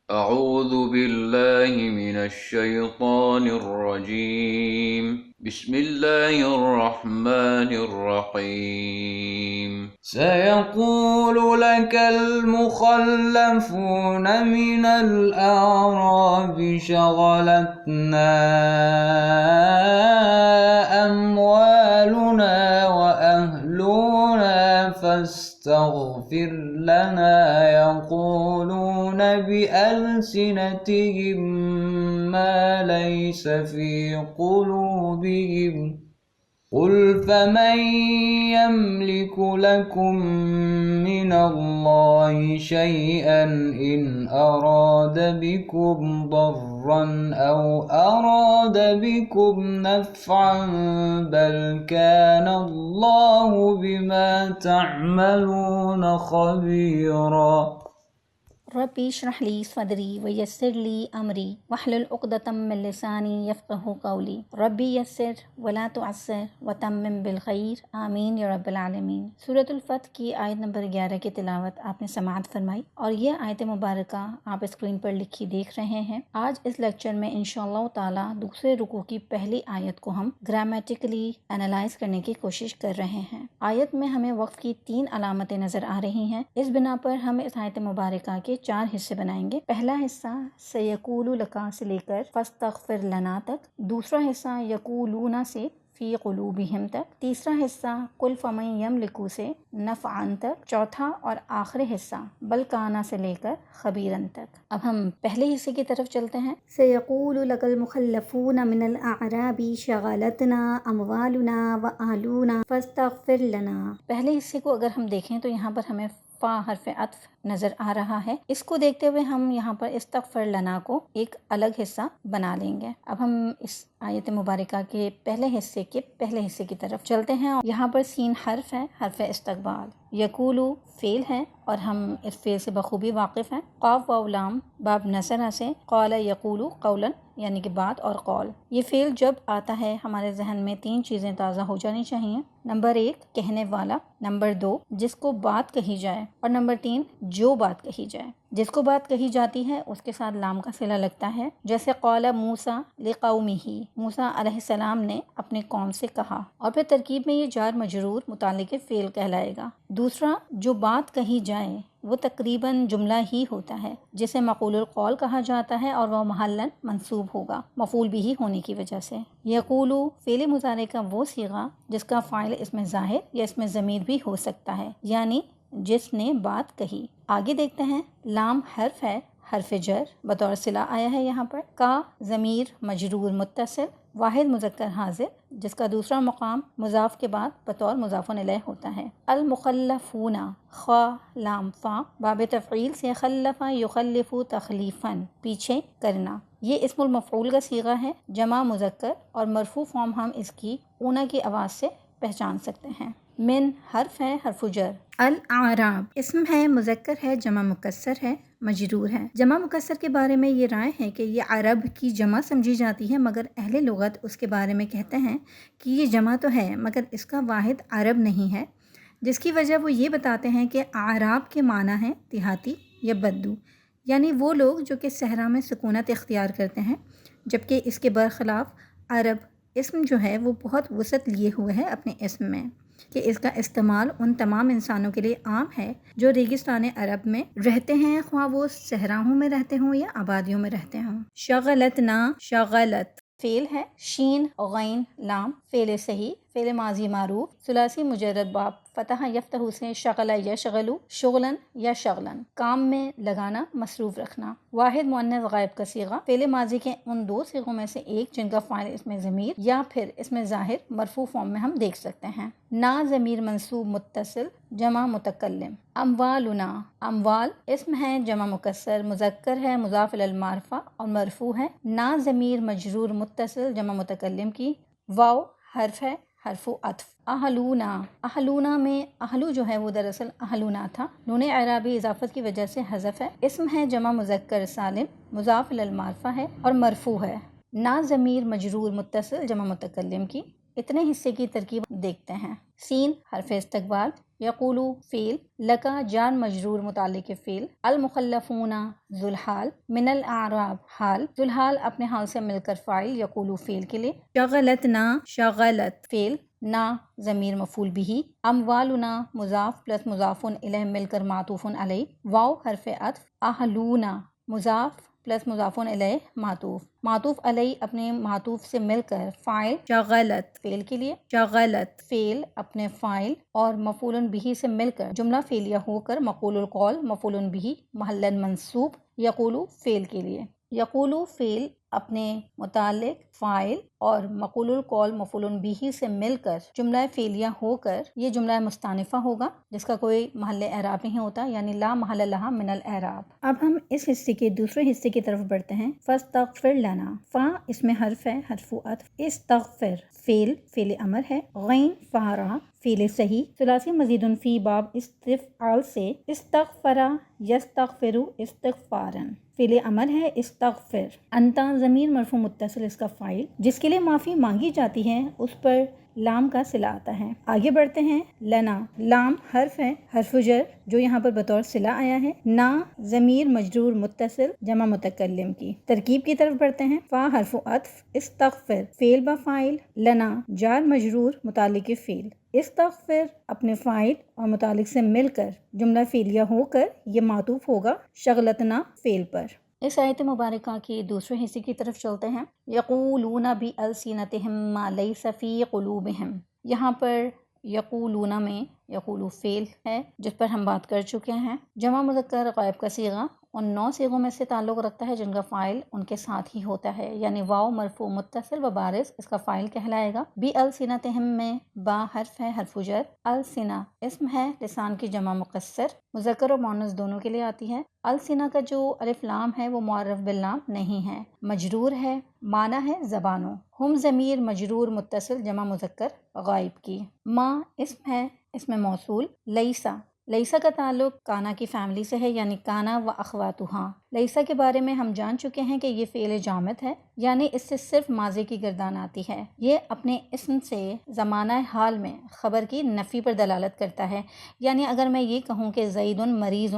أعوذ بالله من الشيطان الرجيم. بسم الله الرحمن الرحيم. سيقول لك المخلفون من الأعراب شغلتنا أموالنا وأهلنا فاستغفر لنا يقولون بألسنتهم ما ليس في قلوبهم قل فمن يملك لكم من الله شيئا إن أراد بكم ضرا أو أراد بكم نفعا بل كان الله بما تعملون خبيرا. ربی اشرح لی صدری ویسر لی امری واحلل عقدۃ من لسانی یفقہوا قولی ربی یسر ولا تعسر وتمم بالخیر آمین یا رب العالمین۔ سورۃ الفتح کی آیت نمبر 11 کی تلاوت آپ نے سماعت فرمائی اور یہ آیت مبارکہ آپ اسکرین پر لکھی دیکھ رہے ہیں۔ آج اس لیکچر میں انشاءاللہ تعالی دوسرے رکوع کی پہلی آیت کو ہم گرامیٹیکلی انالائز کرنے کی کوشش کر رہے ہیں۔ آیت میں ہمیں وقف کی 3 علامتیں نظر آ رہی ہیں۔ اس بنا پر ہم اس آیت مبارکہ کے 4 حصے بنائیں گے۔ پہلا حصہ سیقول لکا سے لے کر فاستغفر لنا تک، دوسرا حصہ یقولون سے فی قلوبہم تک، تیسرا حصہ قل فمن یملک سے نفعا تک، چوتھا اور آخری حصہ بل کانا سے لے کر خبیرن تک۔ اب ہم پہلے حصے کی طرف چلتے ہیں۔ سیقول لک المخلفون من الاعراب شغلتنا اموالنا واہلنا فاستغفر لنا۔ پہلے حصے کو اگر ہم دیکھیں تو یہاں پر ہمیں فا حرف عطف نظر آ رہا ہے۔ اس کو دیکھتے ہوئے ہم یہاں پر استغفر لنا کو ایک الگ حصہ بنا لیں گے۔ اب ہم اس آیت مبارکہ کے پہلے حصے کی طرف چلتے ہیں۔ یہاں پر سین حرف ہے، حرف استقبال۔ یقولو فعل ہے اور ہم اس فعل سے بخوبی واقف ہیں۔ قاف واو لام باب نصرہ سے قال یقولو قولا یعنی کہ بات اور قول۔ یہ فعل جب آتا ہے ہمارے ذہن میں 3 چیزیں تازہ ہو جانی چاہیے۔ نمبر 1 کہنے والا، نمبر 2 جس کو بات کہی جائے، اور نمبر 3 جو بات کہی جائے۔ جس کو بات کہی جاتی ہے اس کے ساتھ لام کا صلہ لگتا ہے، جیسے قال موسیٰ لقومہ، موسیٰ علیہ السلام نے اپنے قوم سے کہا، اور پھر ترکیب میں یہ جار مجرور متعلق فعل کہلائے گا۔ دوسرا جو بات کہی جائے وہ تقریباً جملہ ہی ہوتا ہے جسے مقول القول کہا جاتا ہے، اور وہ محلاً منصوب ہوگا مفعول بھی ہونے کی وجہ سے۔ یقولو فعل مضارع کا وہ صیغہ جس کا فاعل اس میں ظاہر یا اس میں ضمیر بھی ہو سکتا ہے، یعنی جس نے بات کہی۔ آگے دیکھتے ہیں، لام حرف ہے، حرف جر بطور صلہ آیا ہے یہاں پر۔ کا ضمیر مجرور متصل، واحد مذکر حاضر جس کا دوسرا مقام مضاف کے بعد بطور مضاف الیہ ہوتا ہے۔ المخلفون، خا لام فا باب تفعیل سے خلفا یخلف تخلیفا پیچھے کرنا، یہ اسم المفعول کا صیغہ ہے، جمع مذکر، اور مرفوع فارم ہم اس کی اونا کی آواز سے پہچان سکتے ہیں۔ من حرف ہے، حرف جر۔ الاعراب اسم ہے، مذکر ہے، جمع مکسر ہے، مجرور ہے۔ جمع مکسر کے بارے میں یہ رائے ہے کہ یہ عرب کی جمع سمجھی جاتی ہے، مگر اہل لغت اس کے بارے میں کہتے ہیں کہ یہ جمع تو ہے مگر اس کا واحد عرب نہیں ہے، جس کی وجہ وہ یہ بتاتے ہیں کہ اعراب کے معنی ہے دیہاتی یا بدو، یعنی وہ لوگ جو کہ صحرا میں سکونت اختیار کرتے ہیں، جبکہ اس کے برخلاف عرب اسم جو ہے وہ بہت وسعت لیے ہوئے ہے اپنے اسم میں، کہ اس کا استعمال ان تمام انسانوں کے لیے عام ہے جو ریگستان عرب میں رہتے ہیں، خواہ وہ صحراؤں میں رہتے ہوں یا آبادیوں میں رہتے ہوں۔ شغلتنا، شغلت فعل ہے، شین غین لام فعل صحیح، فعل ماضی معروف، ثلاثی مجرد باب فتح یفتح سے شغل یشغلو شغلن یا شغلن، کام میں لگانا، مصروف رکھنا۔ واحد مؤنث غائب کا صیغہ، فعل ماضی کے ان 2 صیغوں میں سے ایک جن کا فاعل اس میں ضمیر یا پھر اس میں ظاہر مرفوع فارم میں ہم دیکھ سکتے ہیں۔ نا ضمیر منصوب متصل، جمع متکلم۔ اموالنا، اموال اسم ہے، جمع مکسر، مذکر ہے، مضاف الی المعرفہ اور مرفوع ہے۔ نا ضمیر مجرور متصل، جمع متکلم کی۔ واو حرف ہے، حرف عطف۔ اہلونا، اہلونا میں اہلو جو ہے وہ دراصل اہلونا تھا، نون اعرابی اضافت کی وجہ سے حذف ہے، اسم ہے، جمع مذکر سالم، مضاف الی المعرفہ ہے اور مرفوع ہے۔ نا ضمیر مجرور متصل، جمع متکلم کی۔ اتنے حصے کی ترکیب دیکھتے ہیں۔ سین حرف استقبال، یقولو فعل، لکا جار مجرور متعلق فعل، المخلفون ذوالحال، من الاعراب حال، ذوالحال اپنے حال سے مل کر فاعل، یقولو فعل کے لیے، شغلتنا شغلت فعل، نا ضمیر مفعول بھی، اموالنا مضاف پلس مضاف الیہ مل کر معطوف علیہ، واو حرف عطف، اہلونا مضاف پلس مضاف الیہ معطوف، معطوف علیہ اپنے معطوف سے مل کر فاعل، شغلت فعل کے لیے، شغلت فعل اپنے فاعل اور مفعول بھی سے مل کر جملہ فعلیہ ہو کر مقول القول مفعول بھی محلا منصوب، یقولو فعل کے لیے، یقولو فعل اپنے متعلق فاعل اور مقول القول مفعول بھی سے مل کر جملہ فعلیہ ہو کر یہ جملہ مستانفہ ہوگا جس کا کوئی محل اعراب نہیں ہوتا، یعنی لا محل لہا من الاعراب۔ اب ہم اس حصے کے دوسرے حصے کی طرف بڑھتے ہیں۔ فاستغفر لنا، فا اس میں حرف ہے، حرف عطف، استغفر فعل امر ہے، غین فارا فعل صحیح، ثلاثی مزید فی باب استفعال سے، استغفرا یستغفر استغفارا فعل امر ہے، استغفر، انتا ضمیر مرفوع متصل اس کا فاعل، جس کے لیے معافی مانگی جاتی ہے اس پر لام کا صلہ آتا ہے۔ آگے بڑھتے ہیں۔ لنا لام حرف ہے، حرف جر جو یہاں پر بطور صلہ آیا ہے، نا ضمیر مجرور متصل جمع متکلم کی۔ ترکیب کی طرف بڑھتے ہیں۔ فا حرف عطف، استغفر فعل با فاعل، لنا جار مجرور متعلق فعل، استغفر اپنے فاعل اور متعلق سے مل کر جملہ فعلیہ ہو کر یہ معطوف ہوگا شغلتنا فعل پر۔ اس آیت مبارکہ کے دوسرے حصے کی طرف چلتے ہیں۔ یقولون بألسنتہم ما لیس فی قلوبہم، یہاں پر یقولون میں یقولو فعل ہے جس پر ہم بات کر چکے ہیں۔ جمع مذکر غائب کا صیغہ ان 9 صیغوں میں سے تعلق رکھتا ہے جن کا فاعل ان کے ساتھ ہی ہوتا ہے، یعنی واو مرفوع متصل و بارز اس کا فاعل کہلائے گا۔ بألسنتہم میں با حرف ہے، حرف جر، السنہ اسم ہے، لسان کی جمع مقصر مذکر و مؤنث دونوں کے لیے آتی ہے۔ السنہ کا جو الف لام ہے وہ معرف باللام نہیں ہے، مجرور ہے، معنی ہے زبانوں۔ ہم ضمیر مجرور متصل جمع مذکر غائب کی۔ ما اسم ہے، اسم موصول، لیسا لیسا کا تعلق کانا کی فیملی سے ہے، یعنی کانا و اخواتہا۔ لیسا کے بارے میں ہم جان چکے ہیں کہ یہ فعل جامد ہے، یعنی اس سے صرف ماضی کی گردان آتی ہے۔ یہ اپنے اسم سے زمانہ حال میں خبر کی نفی پر دلالت کرتا ہے، یعنی اگر میں یہ کہوں کہ زید مریض،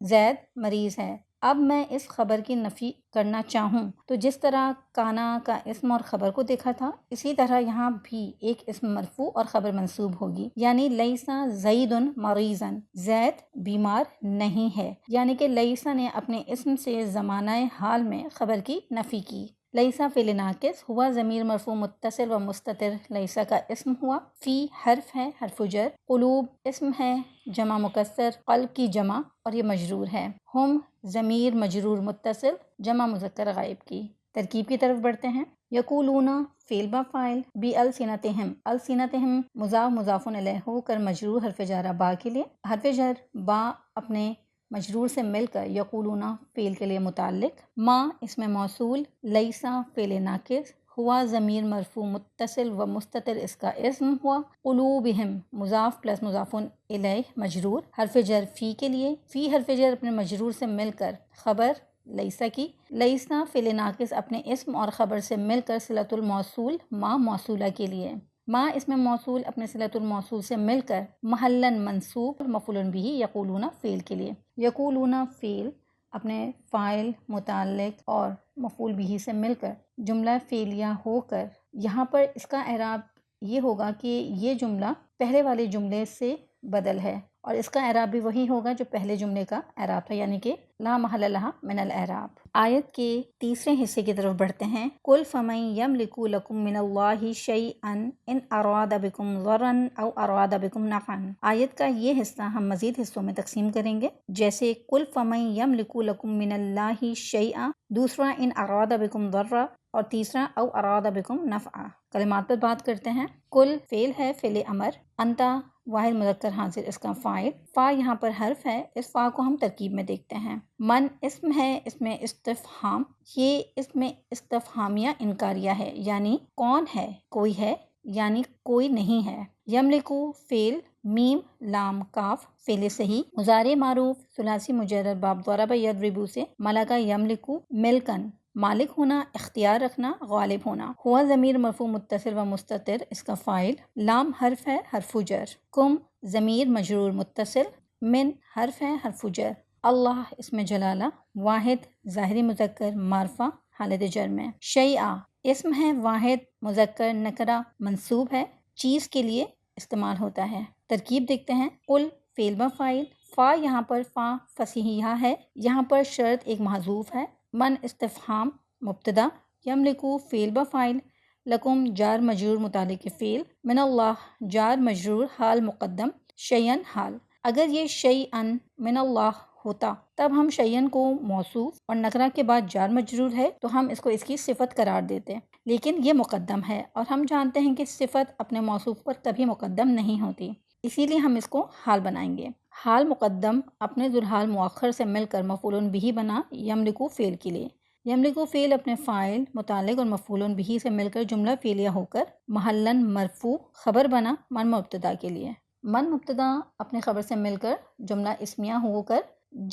زید مریض ہے، اب میں اس خبر کی نفی کرنا چاہوں تو جس طرح کانا کا اسم اور خبر کو دیکھا تھا اسی طرح یہاں بھی ایک اسم مرفوع اور خبر منصوب ہوگی، یعنی لیسا زید مریضا، زید بیمار نہیں ہے، یعنی کہ لیسا نے اپنے اسم سے زمانہ حال میں خبر کی نفی کی۔ لیسا فعل ناقص، ہوا ضمیر مرفوع متصل و مستتر لیسا کا اسم ہوا، فی حرف ہے، حرف جر، قلوب اسم ہے جمع مکسر قلب کی جمع اور یہ مجرور ہے، ہم ضمیر مجرور متصل جمع مذکر غائب کی۔ ترکیب کی طرف بڑھتے ہیں۔ یقولون فعل با فاعل، بألسنتہم السنتہم مضاف مضاف الیہ ہو کر مجرور حرف جارہ با کے لیے، حرف جر با اپنے مجرور سے مل کر یقولون فعل کے لیے متعلق، ما اسم موصول، لیسا فعل ناقص، ہوا ضمیر مرفوع متصل و مستتر اس کا اسم ہوا، قلوبہم مضاف پلس مضاف الیہ مجرور، حرف جر فی کے لیے، فی حرف جر اپنے مجرور سے مل کر خبر لیسا کی، لیسا فعل ناقص اپنے اسم اور خبر سے مل کر صلۃ الموصول ما موصولہ کے لیے، ما اسم موصول اپنے صلۃ الموصول سے مل کر محلا منصوب مفعول به یقولون فعل کے لیے، یقولون فعل اپنے فاعل متعلق اور مفعول به سے مل کر جملہ فعلیہ ہو کر یہاں پر اس کا اعراب یہ ہوگا کہ یہ جملہ پہلے والے جملے سے بدل ہے اور اس کا اعراب بھی وہی ہوگا جو پہلے جملے کا اعراب تھا، یعنی کہ لا محل لہا من الاعراب۔ آیت کے تیسرے حصے کی طرف بڑھتے ہیں۔ قل فمن یملک لکم من اللہ شیئا ان اراد بکم ضرا او اراد بکم نفعا۔ آیت کا یہ حصہ ہم مزید حصوں میں تقسیم کریں گے، جیسے قل فمن یملک لکم من اللہ شیئا، دوسرا ان اراد بکم ضرا اور تیسرا او اراد بکم نفعا۔ کلمات پر بات کرتے ہیں۔ کل فعل ہے، فعل امر، انتا واحد مذکر حاضر اس کا فاعل، فا یہاں پر حرف ہے، اس فا کو ہم ترکیب میں دیکھتے ہیں۔ من اسم ہے، اس میں استفہام، یہ اس میں استفہامیہ انکاریہ ہے، یعنی کون ہے، کوئی ہے یعنی کوئی نہیں ہے۔ یملکو فعل، میم لام کاف فعل صحیح، مضارع معروف ثلاثی مجرد باب ضرب یضرب سے، ملکہ یملکو ملکن مالک ہونا، اختیار رکھنا، غالب ہونا۔ ہوا ضمیر مرفوع متصل و مستتر، اس کا فاعل۔ لام حرف ہے حرف جر۔ کم ضمیر مجرور متصل۔ من حرف ہے حرف جر۔ اللہ اسم جلالہ۔ واحد ظاہری مذکر معرفہ حالت جر میں۔ شیئا اسم ہے واحد مذکر نکرہ منصوب ہے، چیز کے لیے استعمال ہوتا ہے۔ ترکیب دیکھتے ہیں۔ قل فعل با فاعل، فا یہاں پر فا فصیحہ ہے، یہاں پر شرط ایک محذوف ہے۔ من استفہام مبتدا، یملکو فعل با فاعل، لکم جار مجرور متعلق فعل، من اللہ جار مجرور حال مقدم، شیئن حال۔ اگر یہ شیئن من اللہ ہوتا تب ہم شیئن کو موصوف اور نکرہ کے بعد جار مجرور ہے تو ہم اس کو اس کی صفت قرار دیتے، لیکن یہ مقدم ہے اور ہم جانتے ہیں کہ صفت اپنے موصوف پر کبھی مقدم نہیں ہوتی، اسی لیے ہم اس کو حال بنائیں گے۔ حال مقدم اپنے ذوالحال مؤخر سے مل کر مفعول بہ بنا یملکو فعل کے لیے۔ یملکو فعل اپنے فاعل متعلق اور مفعول بہ سے مل کر جملہ فعلیہ ہو کر محلاً مرفوع خبر بنا من مبتدا کے لیے۔ من مبتدا اپنے خبر سے مل کر جملہ اسمیہ ہو کر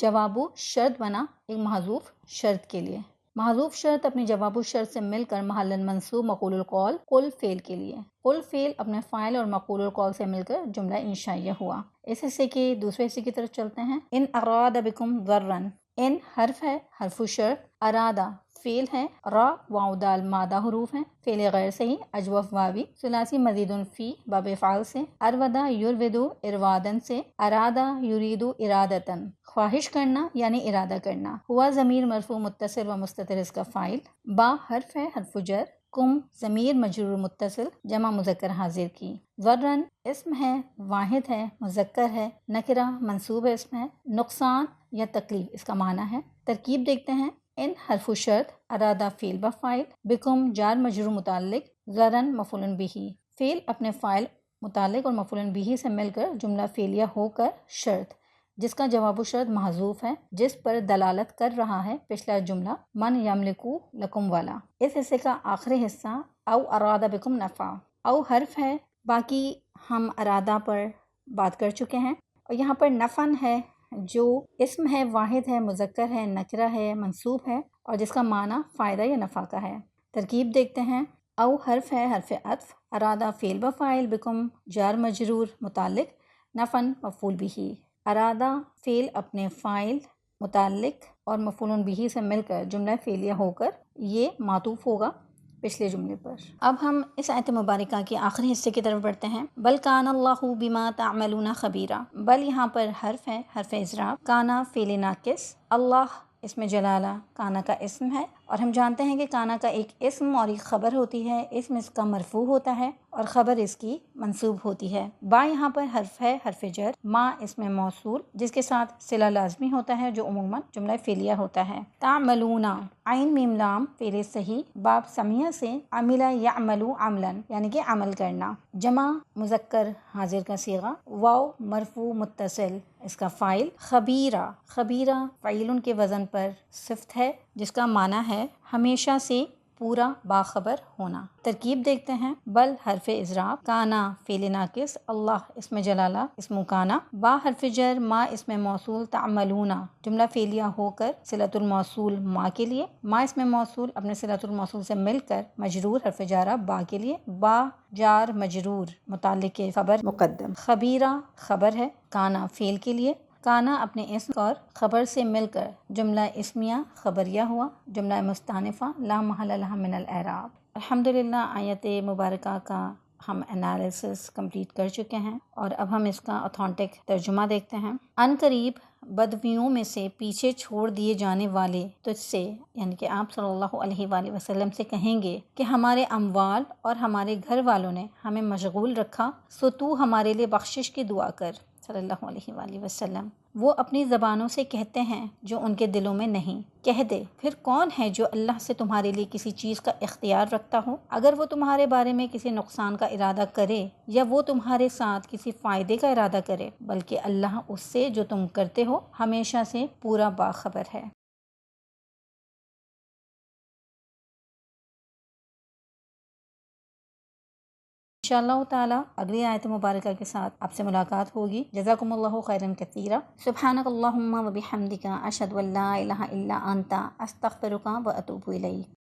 جواب شرط بنا ایک محذوف شرط کے لیے۔ محذوف شرط اپنی جواب شرط سے مل کر محلاً منصوب مقول القول قل فعل کے لیے۔ قل فعل اپنے فاعل اور مقول القول سے مل کر جملہ انشائیہ ہوا۔ اس حصے کے دوسرے حصے کی طرف چلتے ہیں۔ ان اراد بکم ضرًا، ان حرف ہے حرف شرط، ارادہ فعل ہے، را واو دال مادہ حروف ہیں، فعل غیر صحیح اجوف واوی، ثلاثی مزید فی باب افعال سے، ارودا یرویدو اروادن سے، ارادہ یریدو ارادتن خواہش کرنا یعنی ارادہ کرنا۔ ہوا ضمیر مرفوع متصل و مستتر، اس کا فاعل۔ با حرف ہے حرف جر۔ کم ضمیر مجرور متصل جمع مذکر حاضر کی۔ ذرًا اسم ہے واحد ہے مذکر ہے نکرہ منصوب اسم ہے، نقصان یا تکلیف اس کا معنی ہے۔ ترکیب دیکھتے ہیں۔ ان حرف شرط، ارادہ فعل با فاعل، بکم جار مجرور متعلق، ذرًا مفعول بہ، فعل اپنے فاعل متعلق اور مفعول بہ سے مل کر جملہ فعلیہ ہو کر شرط جس کا جواب شرط محذوف ہے، جس پر دلالت کر رہا ہے پچھلا جملہ من یملکو لکم والا۔ اس حصے کا آخری حصہ او اراد بکم نفع۔ او حرف ہے، باقی ہم ارادہ پر بات کر چکے ہیں، اور یہاں پر نفعن ہے جو اسم ہے واحد ہے مذکر ہے نکرہ ہے منصوب ہے اور جس کا معنی فائدہ یا نفع کا ہے۔ ترکیب دیکھتے ہیں۔ او حرف ہے حرف عطف، ارادہ فعل با فاعل، بکم جار مجرور متعلق، نفعن مفعول بہ۔ ارادہ فعل اپنے فاعل متعلق اور مفعول بہ سے مل کر جملہ فعلیہ ہو کر یہ معطوف ہوگا پچھلے جملے پر۔ اب ہم اس آیت مبارکہ کے آخری حصے کی طرف بڑھتے ہیں۔ بل کان اللہ بما تعملون خبیرا۔ بل یہاں پر حرف ہے حرف اضراب، کانا فعل ناقص، اللہ اسم جلالہ کانا کا اسم ہے، اور ہم جانتے ہیں کہ کانا کا ایک اسم اور ایک خبر ہوتی ہے، اسم اس کا مرفوع ہوتا ہے اور خبر اس کی منصوب ہوتی ہے۔ با یہاں پر حرف ہے حرف جر، ما اسم موصول جس کے ساتھ صلہ لازمی ہوتا ہے جو عموماً جملہ فعلیہ ہوتا ہے۔ تعملون عین میم لام فعل صحیح باب سمیہ سے عمل یعمل عملا یعنی کہ عمل کرنا، جمع مذکر حاضر کا صیغہ، واو مرفوع متصل اس کا فاعل، خبیرہ خبیرہ فعیل کے وزن پر صفت ہے جس کا معنی ہے ہمیشہ سے پورا باخبر ہونا۔ ترکیب دیکھتے ہیں۔ بل حرف اضراب، کانا فعل ناقص، اللہ اسم جلالہ اسم کانا، با حرف جر، ما اسم موصول، تعملون جملہ فعلیہ ہو کر صلۃ الموصول ما کے لیے، ما اسم موصول اپنے صلۃ الموصول سے مل کر مجرور حرف جارہ با کے لیے، با جار مجرور متعلق خبر مقدم، خبیرہ خبر ہے، کانا فعل کے لیے، کانا اپنے اسم اور خبر سے مل کر جملہ اسمیہ خبریہ ہوا، جملہ مستانفہ لا محل لها من الاعراب۔ الحمدللہ آیت مبارکہ کا ہم انالیسس کمپلیٹ کر چکے ہیں اور اب ہم اس کا اتھینٹک ترجمہ دیکھتے ہیں۔ ان قریب بدویوں میں سے پیچھے چھوڑ دیے جانے والے تجھ سے یعنی کہ آپ صلی اللہ علیہ وآلہ وسلم سے کہیں گے کہ ہمارے اموال اور ہمارے گھر والوں نے ہمیں مشغول رکھا، سو تو ہمارے لیے بخشش کی دعا کر صلی اللہ علیہ وآلہ وسلم۔ وہ اپنی زبانوں سے کہتے ہیں جو ان کے دلوں میں نہیں، کہہ دے پھر کون ہے جو اللہ سے تمہارے لیے کسی چیز کا اختیار رکھتا ہو، اگر وہ تمہارے بارے میں کسی نقصان کا ارادہ کرے یا وہ تمہارے ساتھ کسی فائدے کا ارادہ کرے، بلکہ اللہ اس سے جو تم کرتے ہو ہمیشہ سے پورا باخبر ہے۔ انشاءاللہ تعالی اگلی آیت مبارکہ کے ساتھ آپ سے ملاقات ہوگی۔ جزاکم اللہ خیرا کثیرا۔ سبحانک اللہم و بحمدک، اشہد ان لا الہ الا انت، استغفرک و اتوب الیک۔